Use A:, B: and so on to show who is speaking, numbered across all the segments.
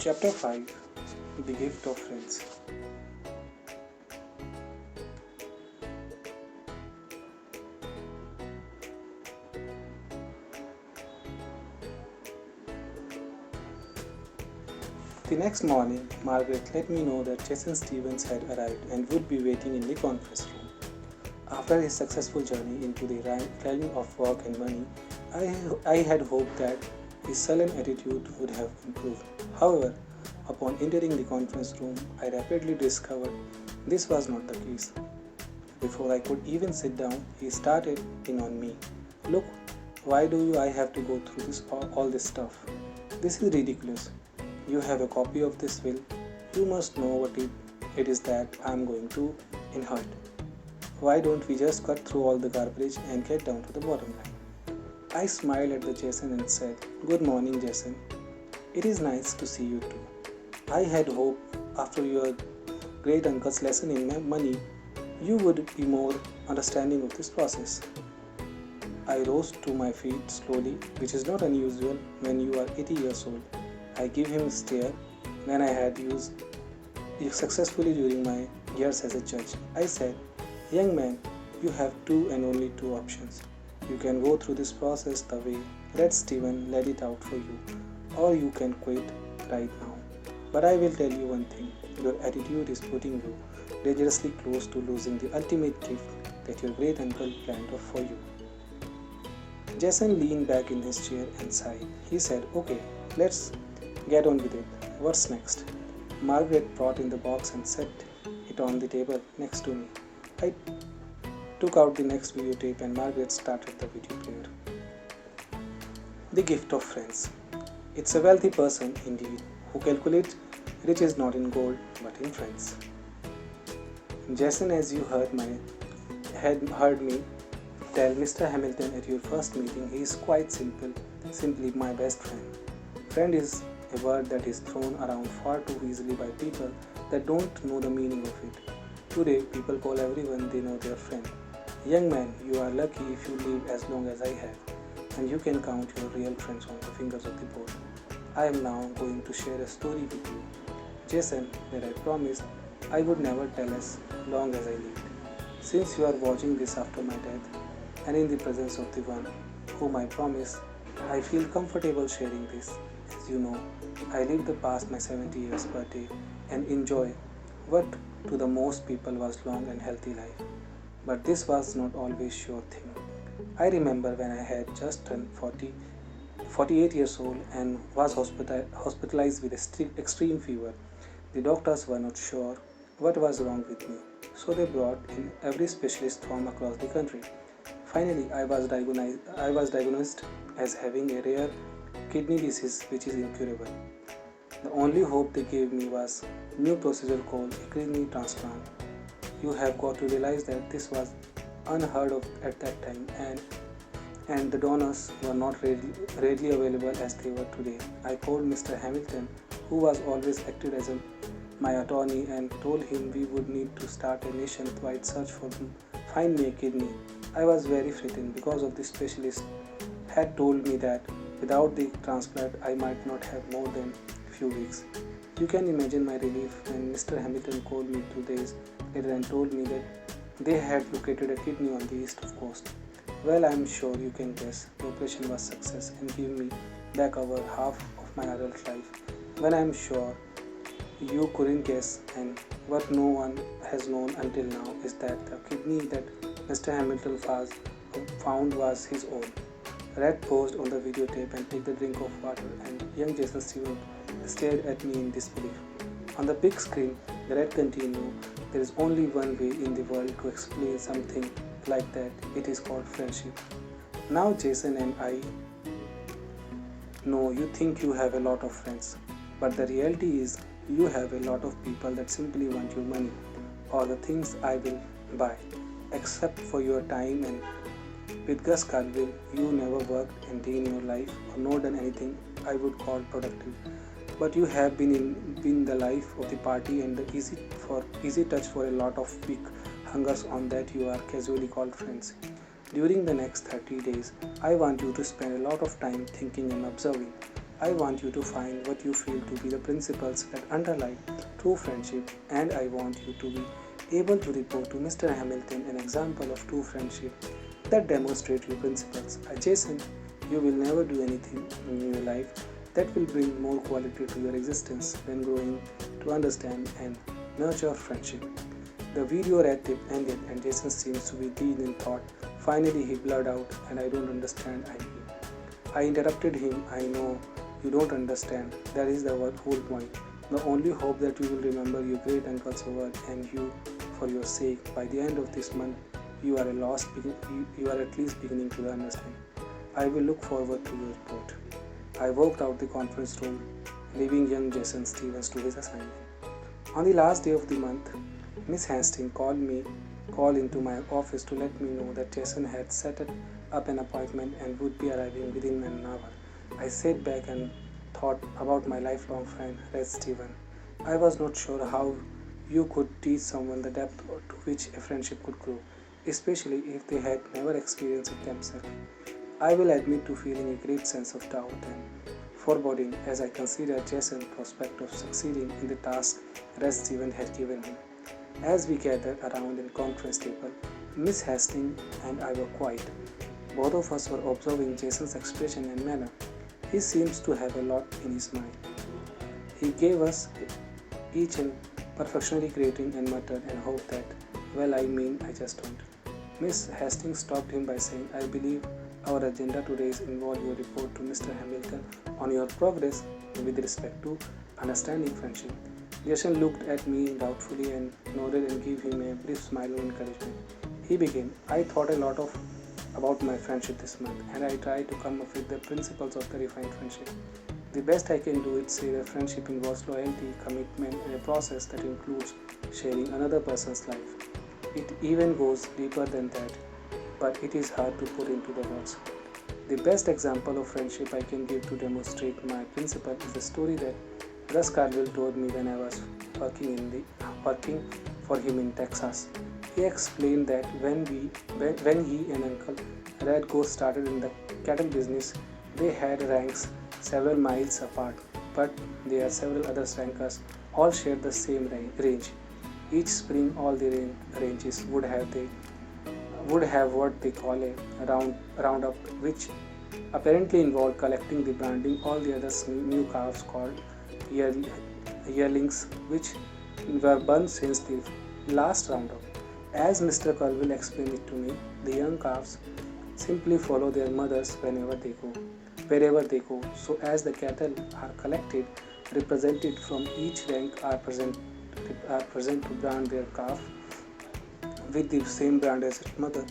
A: Chapter 5. The Gift of Friends. The next morning, Margaret let me know that Jason Stevens had arrived and would be waiting in the conference room. After his successful journey into the realm of work and money, I had hoped that his sullen attitude would have improved. However, upon entering the conference room, I rapidly discovered this was not the case. Before I could even sit down, he started in on me. Look, why do I have to go through all this stuff? This is ridiculous. You have a copy of this will. You must know what it is that I am going to inherit. Why don't we just cut through all the garbage and get down to the bottom line? I smiled at the Jason and said, "Good morning, Jason. It is nice to see you too. I had hoped after your great uncle's lesson in money, you would be more understanding of this process." I rose to my feet slowly, which is not unusual when you are 80 years old. I gave him a stare when I had used it successfully during my years as a judge. I said, "Young man, you have two and only two options. You can go through this process the way Red Steven laid it out for you, or you can quit right now. But I will tell you one thing, your attitude is putting you dangerously close to losing the ultimate gift that your great uncle planned for you." Jason leaned back in his chair and sighed. He said, "Okay, let's get on with it. What's next?" Margaret brought in the box and set it on the table next to me. I took out the next videotape and Margaret started the video player. The gift of friends. It's a wealthy person indeed who calculates riches not in gold but in friends. Jason, as you had heard me tell Mr. Hamilton at your first meeting, he is quite simply my best friend. Friend is a word that is thrown around far too easily by people that don't know the meaning of it. Today, people call everyone they know their friend. Young man, you are lucky if you live as long as I have, and you can count your real friends on the fingers of the both. I am now going to share a story with you, Jason, that I promised I would never tell as long as I lived. Since you are watching this after my death, and in the presence of the one whom I promise, I feel comfortable sharing this. As you know, I lived the past my 70 years birthday and enjoy what to the most people was long and healthy life. But this was not always sure thing. I remember when I had just turned 48 years old and was hospitalized with extreme fever. The doctors were not sure what was wrong with me, so they brought in every specialist from across the country. Finally, I was diagnosed as having a rare kidney disease which is incurable. The only hope they gave me was new procedure called a kidney transplant. You have got to realize that this was unheard of at that time, and the donors were not readily available as they were today. I called Mr. Hamilton, who was always acted as my attorney, and told him we would need to start a nationwide search for find me a kidney. I was very frightened because of the specialist had told me that without the transplant I might not have more than a few weeks. You can imagine my relief when Mr. Hamilton called me 2 days later and told me that they had located a kidney on the east coast. Well, I am sure you can guess the operation was success and gave me back over half of my adult life. When I am sure you couldn't guess, and what no one has known until now is that the kidney that Mr. Hamilton found was his own. Red paused on the videotape and took a drink of water, and young Jason Stevens stared at me in disbelief. On the big screen, the Red continued, "There is only one way in the world to explain something like that. It is called friendship." Now, Jason and I know you think you have a lot of friends, but the reality is you have a lot of people that simply want your money or the things I will buy. Except for your time, and with Gus Cargill, you never worked a day in your life or not done anything I would call productive. But you have been the life of the party and the easy touch for a lot of big hungers on that you are casually called friends. During the next 30 days, I want you to spend a lot of time thinking and observing. I want you to find what you feel to be the principles that underlie true friendship, and I want you to be able to report to Mr. Hamilton an example of true friendship that demonstrate your principles. Jason, you will never do anything in your life that will bring more quality to your existence than growing to understand and nurture friendship. The video ended and Jason seems to be deep in thought. Finally, he blurted out, and I don't understand, I mean. I interrupted him. I know you don't understand. That is the whole point. The only hope that you will remember your great uncle's word and you for your sake. By the end of this month, you are you are at least beginning to understand. I will look forward to your report. I walked out the conference room, leaving young Jason Stevens to his assignment. On the last day of the month, Miss Hastings called into my office to let me know that Jason had set up an appointment and would be arriving within an hour. I sat back and thought about my lifelong friend, Red Steven. I was not sure how you could teach someone the depth to which a friendship could grow, especially if they had never experienced it themselves. I will admit to feeling a great sense of doubt and foreboding as I considered Jason's prospect of succeeding in the task Red Steven had given him. As we gathered around the conference table, Miss Hastings and I were quiet. Both of us were observing Jason's expression and manner. He seems to have a lot in his mind. He gave us each a perfectionally greeting and muttered and hoped that, well, I just don't. Miss Hastings stopped him by saying, I believe our agenda today is involve your report to Mr. Hamilton on your progress with respect to understanding friendship. Jason looked at me doubtfully and nodded and gave him a brief smile of encouragement. He began, I thought a lot about my friendship this month, and I tried to come up with the principles of the refined friendship. The best I can do is say that friendship involves loyalty, commitment, and a process that includes sharing another person's life. It even goes deeper than that, but it is hard to put into the words. The best example of friendship I can give to demonstrate my principle is the story that Gus Carville told me when I was working for him in Texas. He explained that when he and Uncle Red Ghost started in the cattle business, they had ranks several miles apart, but their several other rankers all shared the same range. Each spring, all the ranges would have what they call a roundup, which apparently involved collecting the branding all the other new calves called yearlings, which were born since the last roundup. As Mr. Colville explained it to me, the young calves simply follow their mothers wherever they go. So as the cattle are collected, represented from each rank are present to brand their calf with the same brand as its mother.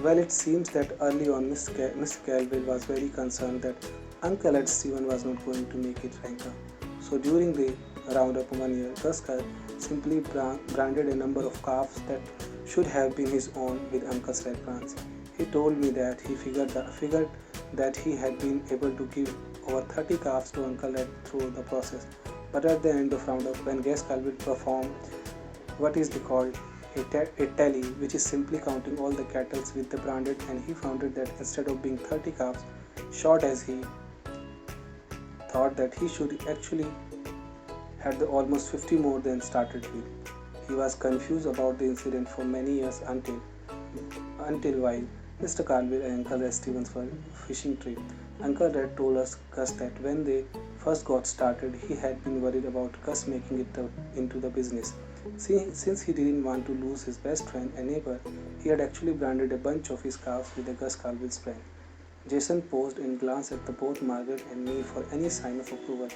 A: Well, it seems that early on Miss Calville was very concerned that Uncle Ed Stephen was not going to make it ranker. So during the roundup one year, Tusker simply branded a number of calves that should have been his own with Uncle's red brands. He told me that he figured that he had been able to give over 30 calves to Uncle Ed through the process. But at the end of roundup, when Gus Calville performed what is called a tally, which is simply counting all the cattle with the branded, and he found that instead of being 30 calves short as he thought, that he should actually had almost 50 more than started with. He was confused about the incident for many years until while Mr. Carville and Uncle Red Stevens were fishing trip. Uncle Red told Gus that when they first got started, he had been worried about Gus making it into the business. Since he didn't want to lose his best friend and neighbor, he had actually branded a bunch of his calves with the Gus Carville's brand. Jason paused and glanced at both Margaret and me for any sign of approval.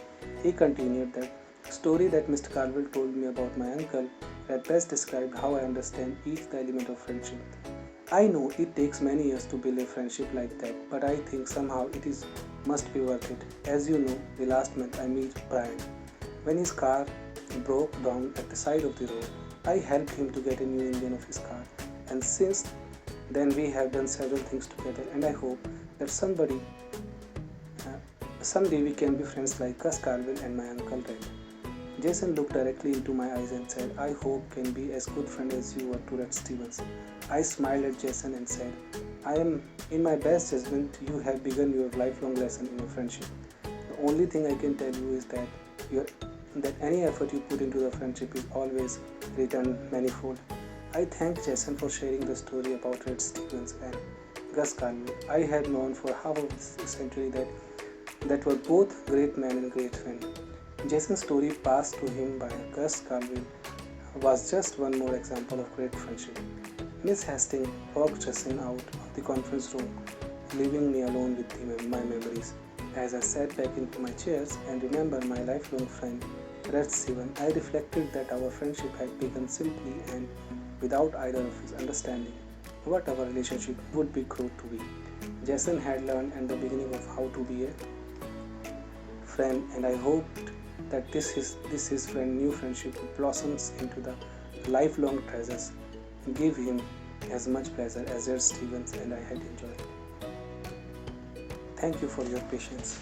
A: He continued that story that Mr. Carville told me about my uncle that best described how I understand each element of friendship. I know it takes many years to build a friendship like that, but I think somehow must be worth it. As you know, the last month I met Brian. When his car broke down at the side of the road, I helped him to get a new engine of his car, and since then we have done several things together, and I hope that someday we can be friends like Gus Carville and my Uncle Red. Jason looked directly into my eyes and said, I hope can be as good friend as you were to Red Stevens. I smiled at Jason and said, I am in my best judgment you have begun your lifelong lesson in your friendship. The The only thing I can tell you is that your that any effort you put into the friendship is always returned manifold. I thank Jason for sharing the story about Red Stevens and Gus Carlyle. I had known for half of this century that were both great men and great friends. Jason's story passed to him by Gus Carlyle was just one more example of great friendship. Miss Hastings walked Jason out of the conference room, leaving me alone with my memories. As I sat back into my chairs and remembered my lifelong friend, Red Steven, I reflected that our friendship had begun simply and without either of his understanding what our relationship would be grow to be. Jason had learned at the beginning of how to be a friend, and I hoped that this his friend new friendship blossoms into the lifelong treasures and give him as much pleasure as Red Stevens and I had enjoyed. Thank you for your patience.